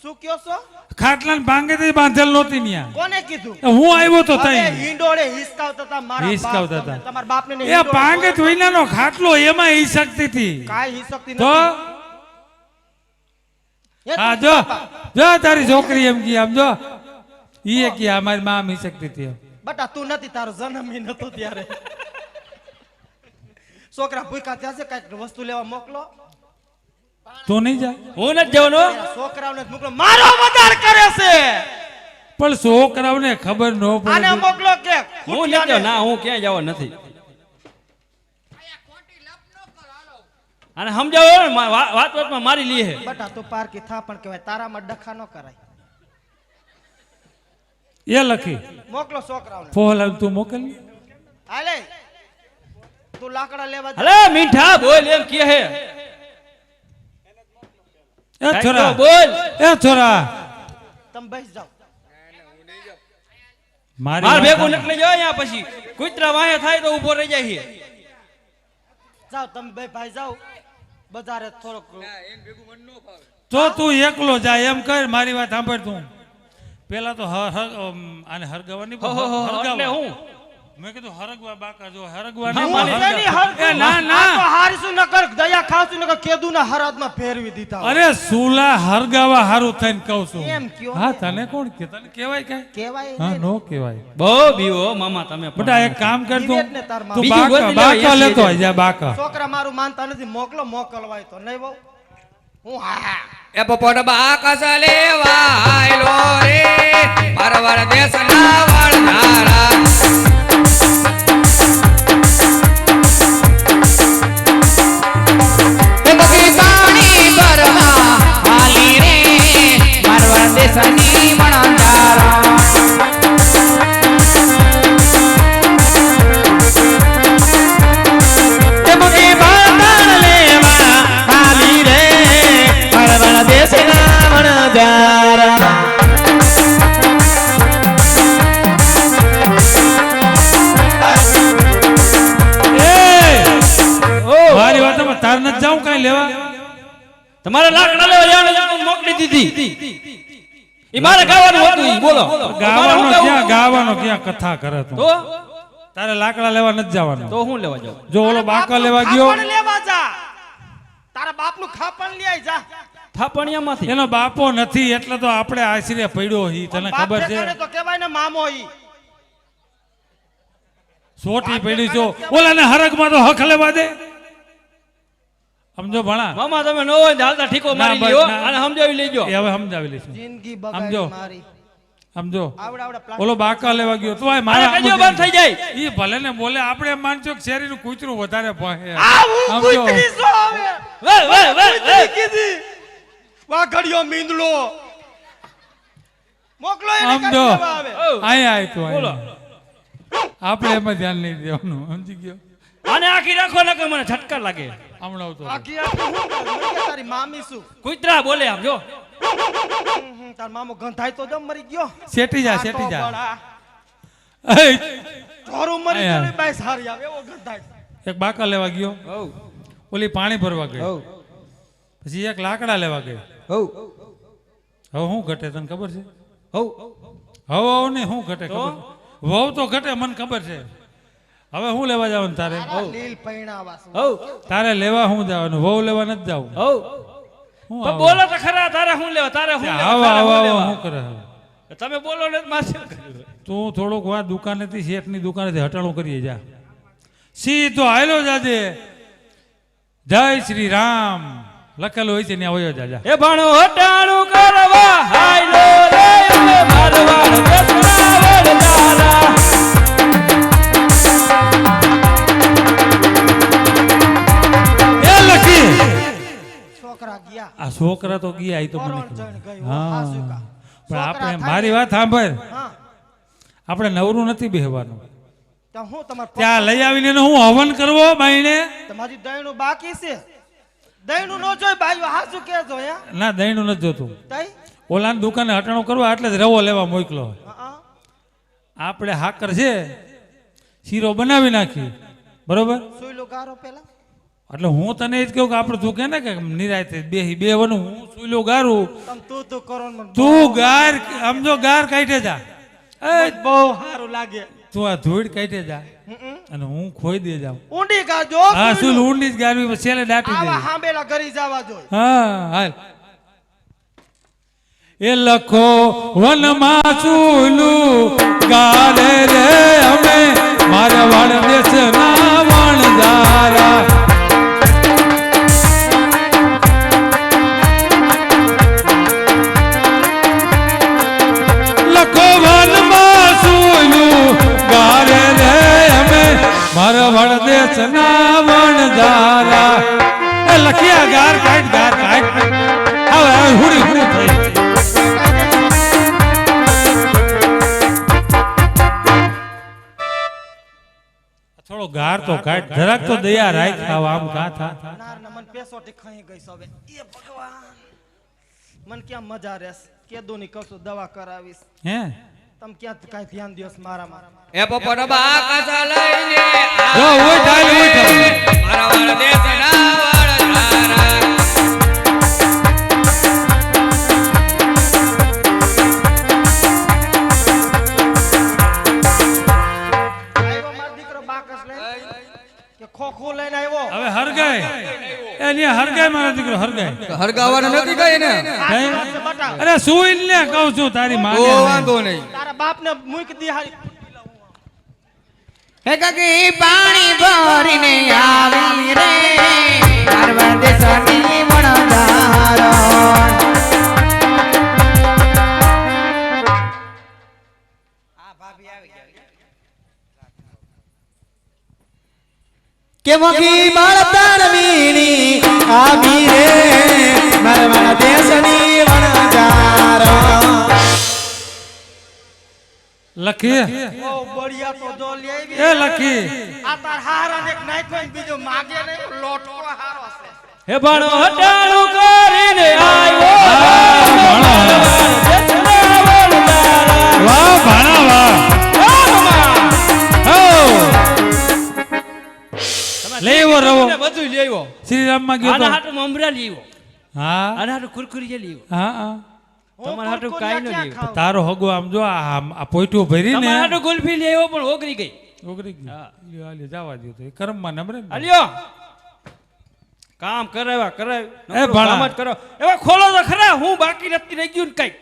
શું કયો છો? ખાટલા ભાંગેથી બાંધેલ નહોતી ન્યા. કોને કીધું? હું આવ્યો તો હવે તઈ હિંડોળે હિસકાવતા હતા મારા હિસકાવતા બાપ. હતા. તમારા બાપને ને એ હિંડોળે પાંગે જોયા. વિનાનો ખાટલો એમાં ઈ શકતી હતી. કાંઈ હિસકતી તો નથી. એ હા તું જો બાપા. જો તારી છોકરી એમ કી આમ જો ઈ કે અમારી માં ઈ શકતી હતી. બટા તું નથી તારો જન્મ ઈ નતો ત્યારે. છોકરા ભૂખ્યા થયા છે કઈક વસ્તુ લેવા મોકલો. તું નહીં જા હું નથી જવાનો. પેલા છોકરાઓને જ મોકલો. મારો વધાર કરે છે. પણ છોકરાઓને ખબર ન આને પડે. મોકલો કે હું નથી જવાનો. ના હું ક્યાંય જવાનો નથી. અને સમજાવો ને, વાત વાતમાં મારી લી હે. બટા તું પારકી થા પણ કહેવાય તારામાં ડખા ન કરાય. એ લખી મોકલો છોકરાઓને. ફોહલાવ તું મોકલ. હાલે તું લાકડા લેવા જા. હલે મીઠા બોલ એમ કે હે. એ છોરા બોલ. એ છોરા તમે બેસી જાઓ. માર મારી ભેગું વાત નકલી જાય અહીંયા પછી કૂતરા વાયા થાય તો ઊભો રહી જાય છે. જાઓ તમે બે ભાઈ જાઓ બજારે થોડોક. તો તું એકલો જાય એમ કર. મારી વાત સાંભળ તું. પેલા તો આને હરગવાની હો, હો, હો, એટલે હું મેં કીધું હરગવા બાકા જો હરગવા ના, નહીં, માની હરગવા. એની હરખ એ ના આ તો ના હારીશું ન કર દયા ખાવશું ન કર કેદુના હરાદમાં ફેરવી દીધા. અરે સુલા હરગાવા હારું થઈને કહું છું. એમ કયો હા ને. તને કોણ કે તને કહેવાય કાંઈ? કહેવાય હા નહીં. નો કહેવાય. બહુ બીવો મામા તમે પણ. બેટા એક કામ કર તું વિવેક ને તાર માં. તું બીજું બાકા ગોતી લેવાય, બાકા એસી લેતો હજાર. આય જા બાકા. છોકરા મારું માનતા નથી મોકલો મોકલવાય તો નહીં બહુ. હું હા એ પોપટ બાકસ લેવાયલો રે પરવર દેશના વળનારા એ બધી પાણી ભરવા હાલી રે પરવર દેશની વણનારા એ બધી બાતણ લેવા હાલી રે પરવર દેશના વણનારા મારી વાતમાં તાર નથી જાઉં કાંઈ લેવા. તમારે લાકડા લેવા જવાનું મોકલી દીધી. ઈ મારે ગાવાનું હતું ઈ બોલો. ગાવાનો મારે હું ક્યાં ગાવું? ગાવાનો ક્યાં કથા કરે તું. તો તારે લાકડા લેવા નથી જવાનું. તો હું લેવા જાઉં? જો ઓલો બાકા લેવા ગયો ખાપણ લેવા જા. તારા બાપનું ખાપણ લઈ આય જા. થાપણિયામાંથી. એનો બાપો નથી એટલે તો આપણે આશરે પડ્યો હી. તને બાપ ખબર છે ઠેકાણે તો કહેવાય ને મામો ઈ. સોટી પડી છો ઓલાને હરગમાં તો હક લેવા દે. સમજો ભણા મામા તમે ન હોય ને હાલતા ઠીકો મારી ના, લ્યો ના. અને સમજાવી લેજો. એ હવે સમજાવી લઈશું. જિંદગી સમજો. બગાડી મારી. સમજો આવડા આવડા પ્લાસ્ટિક. ઓલો બાકા લેવા ગયો તો આ અને મારા કજો બંધ થઈ જાય. ઈ ભલે ને બોલે આપણે એમ માનજો કે શેરીનું કૂતરું વધારે ભહે. આ હું સમજો. કૂતરી છો હવે. Way way way way. કીધી વાઘડિયો મીંદડો મોકલો એને સમજો કાઢી લેવા આવે. આય આય તું બોલો. આપણે એમાં ધ્યાન નહીં દેવાનું. સમજી ગયો. આને આખી રાખો ને કે મને ઝટકા લાગે. હમણાં તો આખી આખી હું કરું? મને કે તારી મામી શું કૂતરા બોલે આમ જો. તાર મામો ગંધાય તો જમ મરી ગયો. શેટી જા આ તો શેટી જા. બડા. એય, ઢોરું મરી આયા. ગયું બાઈ સારી આવે એવો ગંધાય. એક બાકા લેવા ગયો હઉ ઓલી પાણી ભરવા ગઈ હઉ પછી એક લાકડા લેવા ગઈ. હઉ હવે શું ઘટે તને ખબર છે? હઉ. હવે ને શું ઘટે ખબર? વહુ તો ઘટે મને ખબર છે. હવે શું લેવા જવાનું તારે? તારા લીલ પૈણાવા શું? હઉ તારે લેવા શું જવાનું? વહુ લેવા નથી જવું. હઉ. શું પણ આવું? બોલો તો ખરા તારે શું લેવા તારે શું લેવા આવા તારે આવા શું આવા લેવા? શું કરે હવે? તમે બોલો ને તો માસે તું થોડુંક વા દુકાનેથી શેઠની દુકાનેથી હટાણું કરીએ જા. સીધો આયલો જાજે. જય શ્રી રામ લખેલું હોય છે ત્યાં વયો જાજા. એ ભાણો હટાણું કરવા હાયલો રે મારવાડ દેશના વડતારા. એ લખી છોકરા ગયા આ છોકરા તો ગયા ઈ તો મને મરણ ખબર. જણ ગયું. હા હાસુ કા. પણ છોકરા આપણે થાય મારી ને. વાત સાંભળ. હા આપણે નવરું નથી બેહવાનું. તો હું તમાર ત્યાં લઈ આવીને એને હું હવન કરવો બાઈને તમારી દહીંનું બાકી છે દહીંનું નો જોઈ ભાઈઓ હાસુ કેજો હે ના દહીંનું નથી જોતું તઈ ઓલાની દુકાને હટાણું કરવા એટલે જ રવો લેવા મોકલો હા આપણે હાકર છે શીરો બનાવી નાખી બરોબર સુઈ લો ગારો પેલા એટલે હું તને એ જ કહું કે આપણે તું કે ને કે નિરાયતે બેવાનું હું સુઈલો ગારું તમ તું કરો ને મને તું ગાર સમજો ગાર કાઢે જા એ બહુ સારું લાગે તું આ ધૂળ કાઢે જા અને હું ખોઈ દે જાઉં ઊંડી ગાજો હા સુલ ઊંડી જ ગારવી છેલ્લે દાટી આવા દે હાંબેલા ઘરી જવા જોઈએ હા હાલ એ લખો વનમાં ચૂલું ગાલે રે અમે મારા વાળ દેશના વણજારા લખો વનમાં ચૂલું ગાલે રે અમે મારા વાળ દેશના વણજારા એ લખિયા ગાર કાઢ હવે હુડી હુડી થઈ થોડો ગાર તો કાઢ જરાક તો દયા રાખ આમ કા થા નાર ના મન પેસોટી ખાઈ ગઈ છે હવે એ ભગવાન મન ક્યાં મજા રહેસ કેદો ની કશું દવા કરાવીશ હે તમ ક્યાં કાઈ ધ્યાન દિયોસ મારામાં એ પોપટ બા કાસા લઈને જો ઓય ઢાલ ઓય ઢાલ મારા વાળ દેશના વણજારા આવ્યો મારો દીકરો બાકસ લઈને કે ખોખો લઈને આવ્યો હવે હરગાય એ હરગાય મારો દીકરો હરગાય હરગાવાનું નથી કઈ ને કઈ? બટા અરે સુઈલ ને કહું છું તારી ઓ માને વાંધો નહીં તારા બાપને મૂક દી હારી હે કાકી પાણી ભરીને આવી રે મારવા દેશની વણજારો કે મોખી બાળતણ વીણી આવી રે મારવા દેશની વણજારો લખી બહુ બળિયા તો જો લે આવી એ લખી આ તાર હારા ને એક નાખ્યો ને બીજો માગે નહીં લોટકો હારો છે હે ભાણો હટાણું કરીને આવ્યો વાહ ભાણા વાહ હો લેવો રવો બધું લેવો શ્રી રામ માં ગયો આના તો હાટુ મમરા લેવો હા આના હાટુ કુરકુરી લેવો હા હા તમારા હાટુ કાઈ ન લેવો તારો હગો આમ જો આ પોઈટું ભરી ને તમારા હાટુ ગુલ્ફી લેવો પણ ઓગરી ગઈ ઓગરી ગયું લ્યો, હાલ્યો, જવા દ્યો તો એ કર્મમાં નમરે ને. આલ્યો કામ કરાવ્યા કરાવ એ ભાણા. કામ જ કરો એવા ખોલો તો ખરા હું બાકી નથી રહી ગયું ને કઈ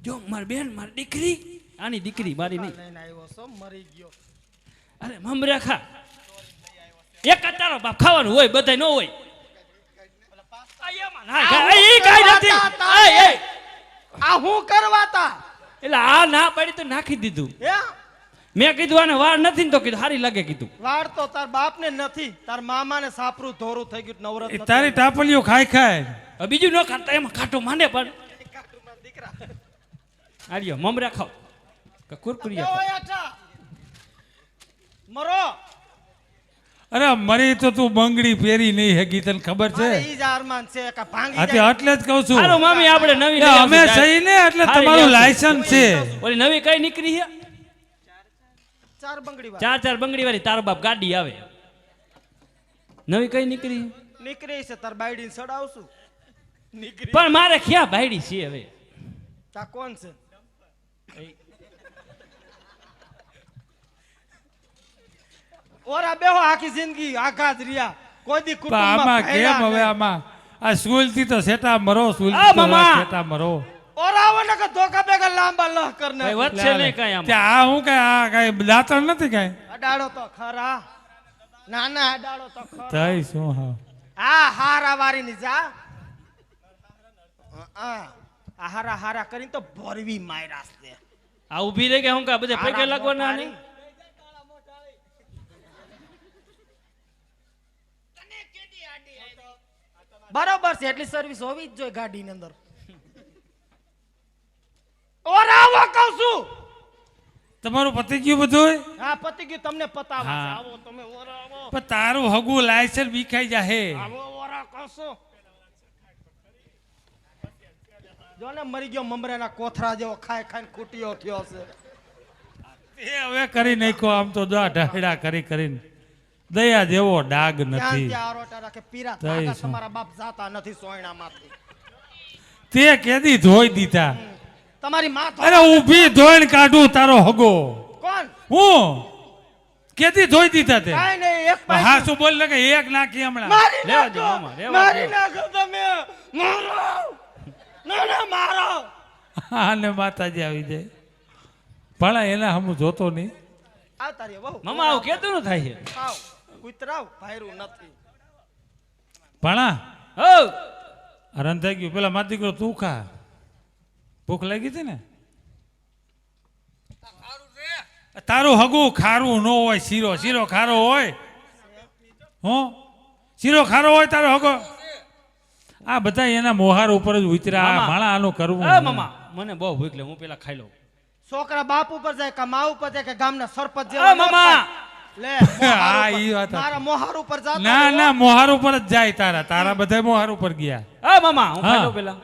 જો મારી બેન મારી દીકરી આની દીકરી મારી નહીં લઈને આવ્યો છો મરી ગયો અરે મમરા ખા એક જ તારો બાપ ખાવાનું હોય બધાય ન હોય ના, ઈ કાંઈ નથી. એ, એ. આ હું કરવાતા એટલે આ ના પાડી તો નાખી દીધું હે મેં કીધું આને વાર નથી ને તો કીધું સારી લાગે કીધું વાળ તો તાર બાપ ને નથી તાર મામા ને સાપરું ધોરું થઈ ગયું નવરત એ તારી ટાપલીઓ ખાઈ ખાય હવે બીજું ન ખાતા એમાં કાંટો માંડે પણ આલ્યો મમરા ખાઓ કે કુરકુરિયા ખાઓ. મરો અરે મરી તો તું બંગડી પહેરી નહીં હેગી તને ખબર છે મારે ઈ જ અરમાન છે કે ભાંગી આથી જાય એટલે જ કહું છું હાલો મામી આપણે નવી એ લઈ અમે આવશું. સહી ને એટલે હારી તમારું આવશું. લાયસન્સ છે ઓલી નવી કઈ નીકળી છે ચાર બંગડી વાર 4 બંગડી વાળી તારો બાપ ગાડી આવે નવી કઈ નીકળી નીકળી છે તાર બાયડી ને સડાવશું નીકળી પણ મારે ક્યાં ભાઈડી છે હવે તા કોણ છે ઓરા બેહો આખી જિંદગી આઘાત રહ્યા કોઈ દી પણ આમાં કુટુંબમાં કેમ ભેળા હવે નહીં. આમાં આ સ્કૂલ થી તો સેટા મરો સ્કૂલ આ મામા. સેટા મરો ઓરા આવો ને કે ધોકા બેગા લાંબા લહ કર ભાઈ નાખે. વધશે નહીં કઈ આમ ત્યાં આ હું કઈ આ કઈ દાંતણ નથી કઈ અડાડો તો ખરા ના ના અડાડો તો ખરા તઈ શું હા આ હારા વારી ની જા આ હારા હારા કરીને તો ભરવી માયરાસ દે આ ઊભી રહી કે હું કા બધે પૈકે લાગવાના નહીં બરોબર છે એટલી સર્વિસ હોવી જ જોઈએ ગાડીની અંદર ઓરાવો કહું છું તમારું પતિ ગયું બધું હા પતિ ગયું તમને પતાવા છે. હા. આવો તમે ઓરા આવો પણ તારું હગું લાયસન્સ બીખાઈ જાહે આવો ઓરા કહો જો ને મરી ગયો મમરાના કોથરા જેવો ખાઈ ખાઈને કુટીઓ થયો છે. એ હવે કરી નાખ્યો આમ તો દા ઢહેડા કરી કરીને દયા જેવો ડાગ ત્યાં નથી ત્યાં આરોટા રાખે પીરા તઈ થાકા શું? તમારા બાપ જાતા નથી સોયણામાંથી. તે કેદી ધોઈ દીધા તમારી માં અરે ઊભી ધોઈને કાઢું તારો હગો કોણ હું કેદી ધોઈ દીધા તે કાઈ નહીં એક પાઈ હા શું બોલ ને કે એક નાખી હમણાં મારી રેવા નાખો દો, મામા, રેવા મારી દો. નાખો તમે મારો ના ના મારો અને માતાજી આવી જાય ભણા એના હમું જોતો નહીં આ તારી વહુ મામા આવું કેતું ન થાય છે આવ કૂતરાવ ભાયરું નથી. ભણા હો રન થઈ ગયું પેલા મારા દીકરો તું ખા ભૂખ લાગી હતી ને તારું હગું ખારું ન હોય શીરો શીરો ખારો હોય હો શીરો ખારો હોય તારો હગો આ બધા એના મોહાર ઉપર જ ઉતરા મામા. માળા આનું કરવું એ મામા મને બહુ ભૂખ લે હું પેલા ખાઈ લઉં છોકરા બાપ ઉપર જાય કે મા ઉપર જાય કે ગામના સરપંચ એ જેવા ન મામા. થાય. લે મોહાર હા, ઉપર. ઈ વાત હતી. મારા મોહાર ઉપર જાતો ના રહ્યો. ના મોહાર ઉપર જ જાય તારા બધા મોહાર ઉપર ગયા એ મામા હું ખાઈ હા. લઉં પેલા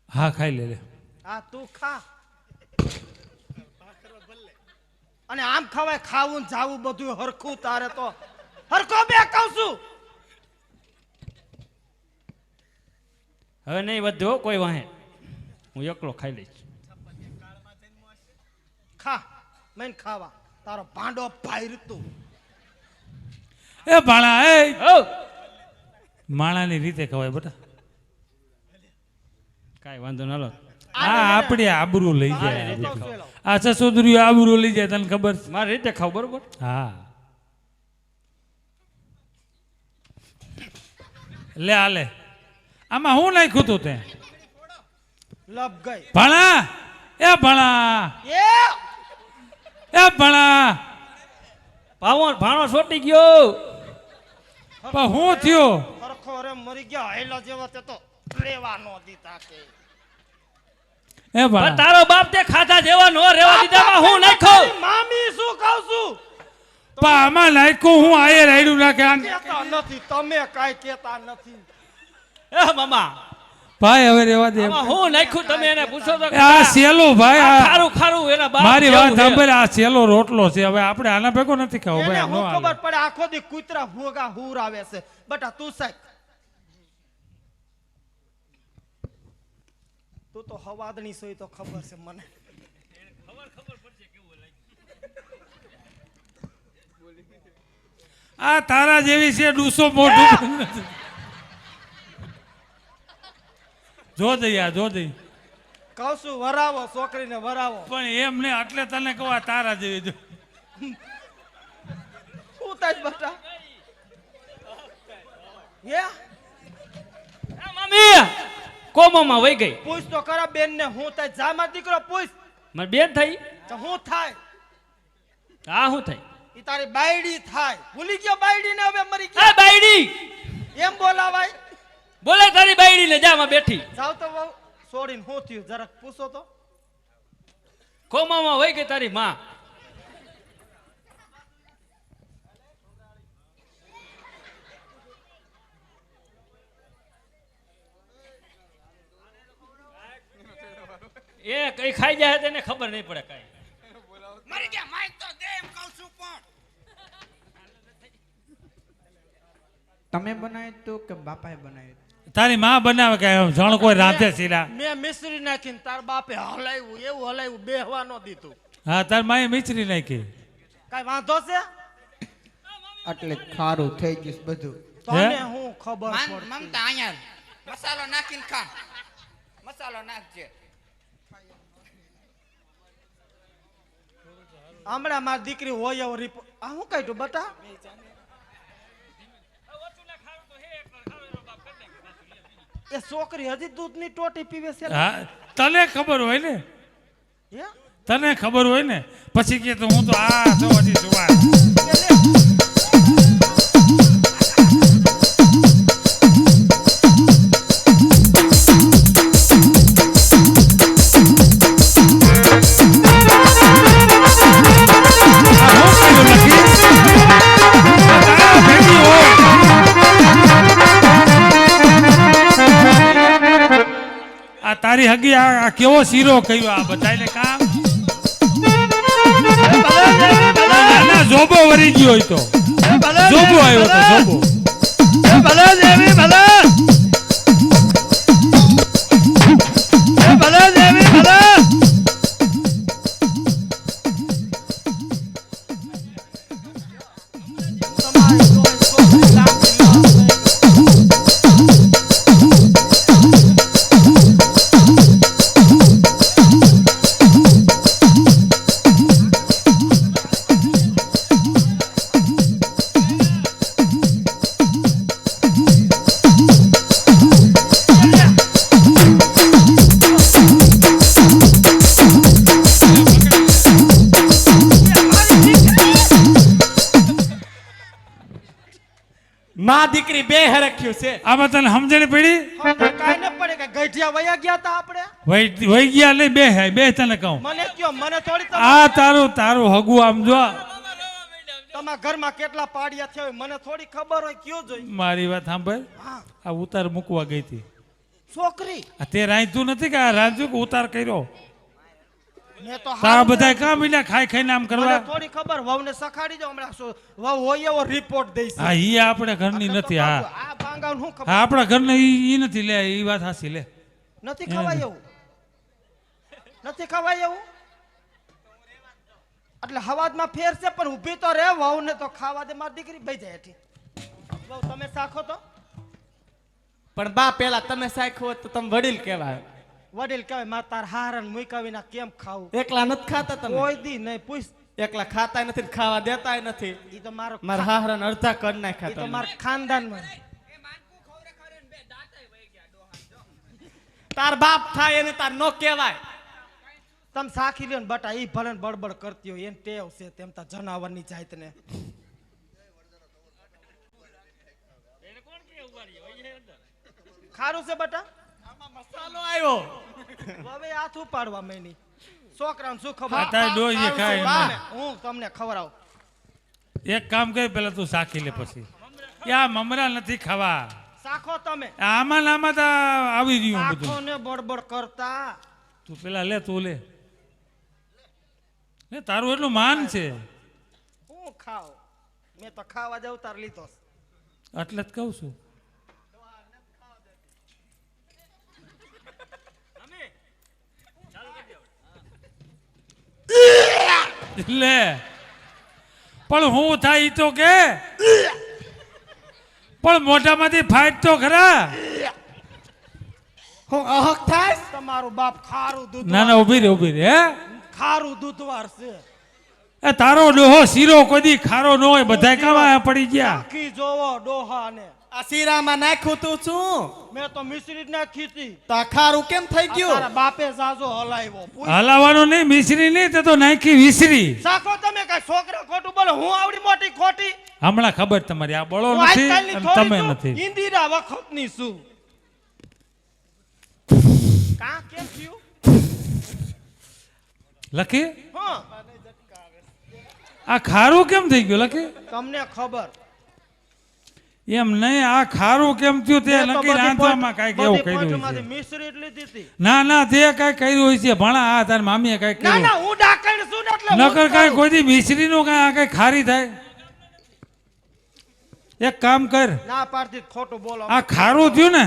હા ખાઈ લે હા તું ખા અને આમ ખવાય ખાવું ને જાવું બધું હરખું તારે તો હરખો બે કહું છું. હવે નહીં વધ્યો કોઈ વાહે હું એકલો ખાઈ લઈશ ખા મેન ખાવા તારો ભાંડો ભાઈ તું એ ભાણા એ ઓ માણાની રીતે ખવાય બેટા કાંઈ વાંધો ન લો આ આપણે આબરૂ લઈ મારી જાય રીતે કહું છું એલો. આ સસુદરીઓ આબરૂ લઈ જાય તને ખબર છે? મારી રીતે ખાવ બરોબર હા લે આ લે આમાં હું નાખ્યું તું તે લપ ગઈ ભણા એ ભણા એ એ ભણા ભાણો છોટી ગયો પણ હું થયો હરખો રે મરી ગયા હેલા જેવા તે તો રેવા નો દીધા કે એ પણ ભણા તારો બાપ તે ખાધા જેવા નો રેવા દીધામાં હું નાખો તારી મામી શું કહું છું પણ આમાં નાખ્યું હું આયે રાયડું નાખે આમ. કેતા નથી તમે કાઈ કેતા નથી એ મામા ભાઈ હવે રેવા દે આમાં હું નાખ્યું તમે એને પૂછો તો એ આ સેલો ભાઈ આ આ ખારું ખારું એના બાપ મારી જેવું વાત છે. સાંભળ આ સેલો રોટલો છે હવે આપણે આના ભેગો નથી ખાવો એને ભાઈ હું નો ખબર પડે આખો દી કૂતરા ભોગા હુર આવે છે બટા તું સાહેબ તું તો હવાદણી સોય તો ખબર છે મને આ તારા જેવી છે ડૂસો મોઢું જો દઈ જો દઈ કહું છું વરાવો છોકરીને વરાવો પણ એમ ને એટલે તને કહું આ તારા જેવી જો શું થાય બટા હે એ મામી કોમામાં વહી ગઈ પૂછ તો ખરા બેન ને હું થાય જામા દીકરો પૂછ મારી બેન થઈ તો હું થાય આ શું થઈ ઈ તારી બાયડી થાય ભૂલી ગયો બાયડી ને હવે મરી એ ગયો બાયડી એમ બોલાવાય બોલે તારી બાયડી ને જા માં બેઠી જાવ તો વહુ છોડીને હું થયું જરાક પૂછો તો કોમામાં વહી ગઈ તારી માં એ કઈ ખાઈ જાય તેને ખબર નહીં પડે કઈ મરી ગયા માઈક તો દે એમ કહું છું પણ તમે બનાવ્યું તું કે બાપાએ બનાવ્યું તું? તારી માં બનાવે કે જણ કોઈ રાંધે સીરા મેં મિશ્રી નાખીને તાર બાપે હલાવ્યું એવું હલાવ્યું બેહવા ન દીધું હા તાર માએ મિચરી નાખી કાઈ વાંધો છે એટલે ખારું થઈ ગયું બધું. તને હું ખબર પડતી મમતા અહીંયા મસાલો નાખીને ખા મસાલો નાખજે હમણાં મારી દીકરી હોય એવો આ હું કાઢ્યું બટા એ છોકરી હજી દૂધની ટોટી પીવે છે હા તને ખબર હોય ને હે? તને ખબર હોય ને પછી કે તો હું તો આ તો હજી જોવા હગી આ કેવો શીરો કહ્યો આ બધાને કામ ના, જોબો વરી ગયો હોય તો જોબો આવ્યો તો જોબો તમારી છોકરી લાંબી માં દીકરી બે હરખ્યું છે. આમાં તને સમજણ પડી કાંઈ ન પડે કે ગઈઠિયા વયા ગયા તા આપણે વહી ગયા નહીં બે તને કહું મને કયો મને થોડી આ તારું હગું આમ જો તમારા ઘરમાં કેટલા પાડિયા થયા હોય મને થોડી ખબર હોય કયો જોઈ મારી વાત સાંભળ આ ઉતાર મૂકવા ગઈ હતી છોકરી આ તે રાંધ્યું નથી કે આ રાંધ્યું કે ઉતાર કર્યો મેં તો તારા બધા કામ મિલ્યા ખાઈ ખાઈને આમ મને કરવા થોડી ખબર વહુને સખાડી દો હમણાં વહુ હોય એવો રિપોર્ટ દઈશ હા ઈ આપણે ઘરની નથી હા આ ભાંગાવ શું ખબર હા આપણા ઘરને ઈ નથી લે ઈ વાત હાસી લે નથી ખવાય એવું નથી ખવાય એવું એટલે હવાજમાં ફેર છે પણ ઊભી તો રે વહુને તો ખાવા દે મારી દીકરી બેઈ જાય હેઠી વહુ તમે સાખો તો પણ બા પેલા તમે સાખ્યું હોત તો તમે વડીલ કહેવાય. વડીલ કહેવાય માર તાર હારણ મુકા વિના કેમ ખાવું એકલા નથી ખાતા તમે? કોઈ દી નહીં પૂછ એકલા ખાતા નથી ને ખાવા દેતાય નથી. ઈ તો મારો મારા હાહરાને અડધા કરી નાખ્યા ઈ તો તમે. માર ખાનદાનમાં તાર બાપ થાય એને તાર નો કહેવાય. તમે સાખી લ્યો ને બટા ઈ ભલે ને બડબડ કરતી હોય એને ટેવ છે તેમ તા જનાવરની જાતને ખારું છે બટા મસાલો આવ્યો. હવે હાથ ઉપાડવા મેની છોકરાને શું ખબર આ તારી ડોહીએ ખાય એમાં. હું તમને ખવડાવું એક કામ કરી પેલા તું સાખી લે પછી યા મમરા નથી ખાવા સાખો તમે આમાં ને આમાં તો આવી રહ્યું આખો બધું ને બડબડ કરતા તું પેલા લે તું લે તારું એટલું માન છે હું ખાવ મેં તો ખાવા જ અવતાર લીધો છે. એટલે જ કહું છું લે પણ હું થાય ઈ તો કે પણ મોઢામાંથી ફાઈટ તો ખરા હું અહક થાય. તમારું બાપ ખારું દૂધ ના ના ઉભી રે હે ખારું દૂધવાર છે એ તારો ડોહો શીરો કોઈ દી ખારો ન હોય બધા કામ પડી ગયા આખી જોવો ડોહા ને આ શીરામાં નાખ્યું તું શું? મેં તો મિશ્રી જ નાખી હતી તો આ ખારું કેમ થઈ આ ગયું? તારા બાપે સાજો હલાવ્યો પૂછ. હલાવાનું નહીં મિશ્રી નહીં તે તો નાખી વિસરી સાખો તમે કઈ છોકરા ખોટું બોલો હું આવડી મોટી ખોટી હમણાં ખબર તમારી આ બળો હું નથી આજકાલની અને થોડી તમે છું, નથી ઇન્દિરા વખતની છું કા કેમ થયું લખી હા આ ખારું કેમ થઈ ગયું લખી તમને ખબર એમ નહીં આ ખારું કેમ થયું તે મેં તો લખી બધી રાંધવામાં કાંઈક એવું બધી કર્યું પોઈન્ટમાંથી છે મિશ્રી જ લીધી હતી ના ના તે કાંઈ કર્યું હોય છે ભણા આ તાર મામીએ કાંઈક ના કર્યું ના હું ડાકણ છું ને એટલે હું નકર જ કાંઈ કરું. કોઈ દી મિશ્રીનું કાંઈ આ કાંઈ ખારી થાય એક કામ કર ના પાડતી ખોટું બોલો આ ખારું થયું ને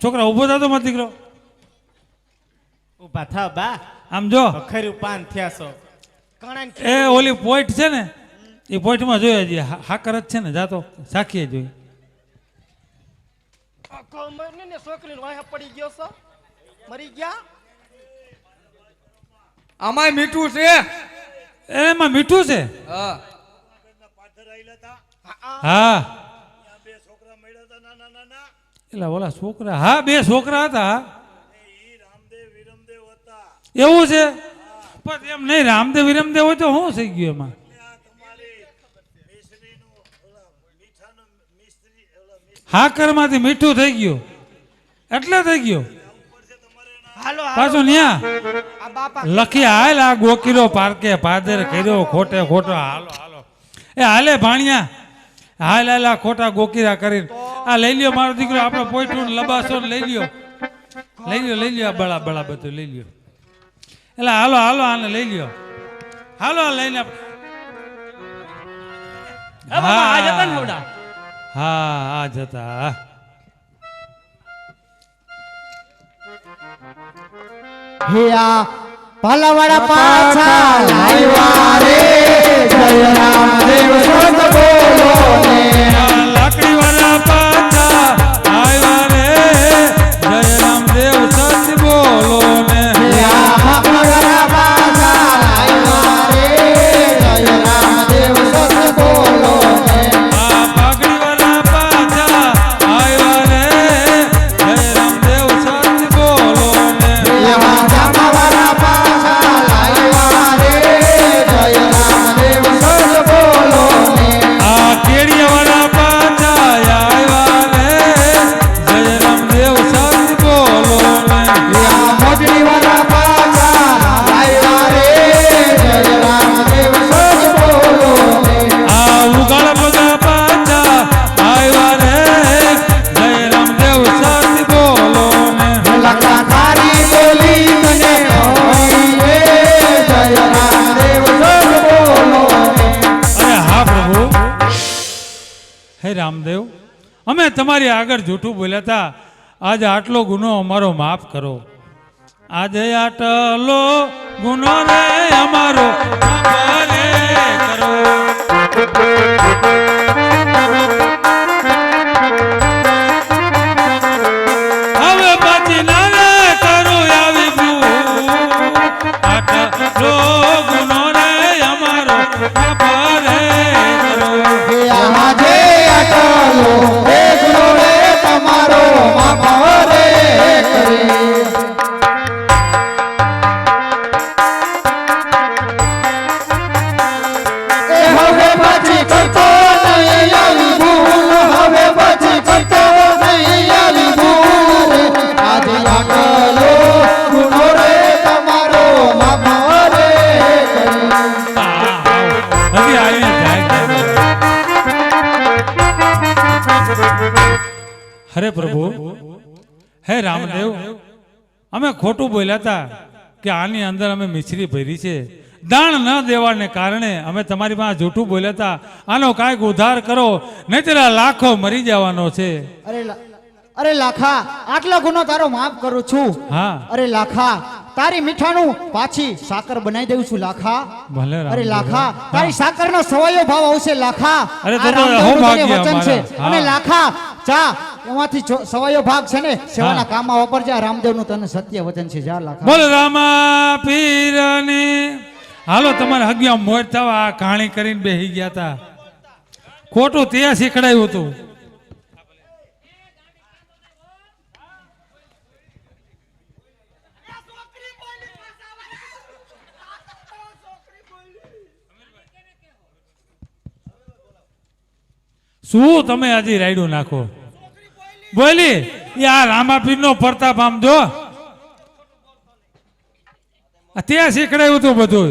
છોકરા ઉભો થતો મત દીકરો ઉભા થાવ બા. આમ જો ખરું પાન થયા છો. કણાને એ ઓલી પોઈન્ટ છે ને એ પોઈન્ટમાં જોઈએ છે હાકર જ છે ને જાતો સાખીએ જોઈ કમરને ને છોકરીને વાહે પડી ગયો છો મરી ગયા અમાય મીઠું છે એમાં મીઠું છે હા, હા એલા ઓલા છોકરા હા બે છોકરા હતા એવું છે પણ એમ નહીં રામદેવ વિરમદેવ હોય તો શું થઈ ગયું એમાં હાકરમાંથી મીઠું થઈ ગયું એટલે થઈ ગયું હાલો પાછું ન્યા આ બાપા લખી હાલ આ ગોકીરો પારકે પાદર કર્યો ખોટે ખોટો હાલો હાલો એ હાલે ભાણિયા હાલ હાલ આ ખોટા ગોકીરા કરીને આ લઈ લ્યો મારો દીકરો આપણો પોઈટું લબાસો લઈ લ્યો લઈ લ્યો આ બળા બળા બધું લઈ લ્યો. એટલે હાલો હાલો આને લઈ લ્યો. હાલો આ લઈને હા બાપા આ જતા ને હવડા. હા આ જતા. હે આ પાલાવાળા પાછા લાવ્યા રે જય રામ દેવ સત બોલો ને લાકડી વાળા પાછા આવ્યા રે જય રામદેવ સત બોલો ને. હે આ પાલાવાળા પાછા લાવ્યા રે જય રામ દેવ સત બોલો ને આ પાઘડી વાળા પાછા આવ્યા રે જય રામદેવ સત બોલો ને. એવા જામાવાળા પાછા લાવ્યા રે જય રામ દેવ સત બોલો ને આ કેડિયા વાળા પાછા આવ્યા રે જય રામદેવ સત બોલો ને. આ મોજડીવાળા પાછા લાવ્યા રે જય રામ દેવ સત બોલો ને આ ઉગાડ પગા પાછા આવ્યા રે જય રામદેવ સત બોલો ને. લખા તારી બોલી મને હોઈ રે જય રામ દેવ સત બોલો ને અરે હા પ્રભુ. હે રામદેવ, અમે તમારી આગળ જૂઠું બોલ્યા હતા. આજે આટલો ગુનો અમારો માફ કરો. આજે આટલો ગુનો રે અમારો માફ રે કરો. હવે પછી ના રે કરું આવી ભૂલ. આટલો ગુનો રે અમારો માફ રે કરો. હે આજે અટલો હે ગુરુ રે તમારો માફ રે કરે એ હવે પછી કરતો નહીં આવી ભૂલ હવે પછી કરતો નહીં આવી ભૂલ આજે અટલો ગુરુ રે તમારો માફ રે કરે હજી આવીને જાય. હરે પ્રભુ, હે રામદેવ, અમે ખોટું બોલ્યા હતા કે આની અંદર અમે મિશ્રી ભરી છે. દાણ ન દેવાને કારણે અમે તમારી પાસે જૂઠું બોલ્યા હતા. આનો કાંઈક ઉદ્ધાર કરો, નહીંતર આ લાખો મરી જવાનો છે. અરે લાખા આટલો ગુનો તારો માફ કરું છું. હા અરે લાખા તારી મીઠાનું પાછી સાકર બનાવી દઉં છું લાખા. ભલે અરે રામદેવ. લાખા હા. તારી સાકરનો સવાયો ભાવ આવશે લાખા. અરે આ તો રામદેવનું હો તને ભાગ્ય વચન છે. અમારા. અને હા. લાખા ચા એમાંથી સવાયો ભાગ છે ને સેવાના હા. કામમાં વાપરજે. આ રામદેવનું તને સત્ય વચન છે. જા લાખા. બોલ રામા પીરની. હાલો તમારે હગ્યા મોજ થવા આ કહાણી કરીને બેસી ગયા હતા. ખોટું તે શીખડાયું હતું. શું તમે હજી રાયડું નાખો બોલી આ રામાપીર નો પ્રતાપ આમ જો ત્યાં શીખડાયું હતું બધું.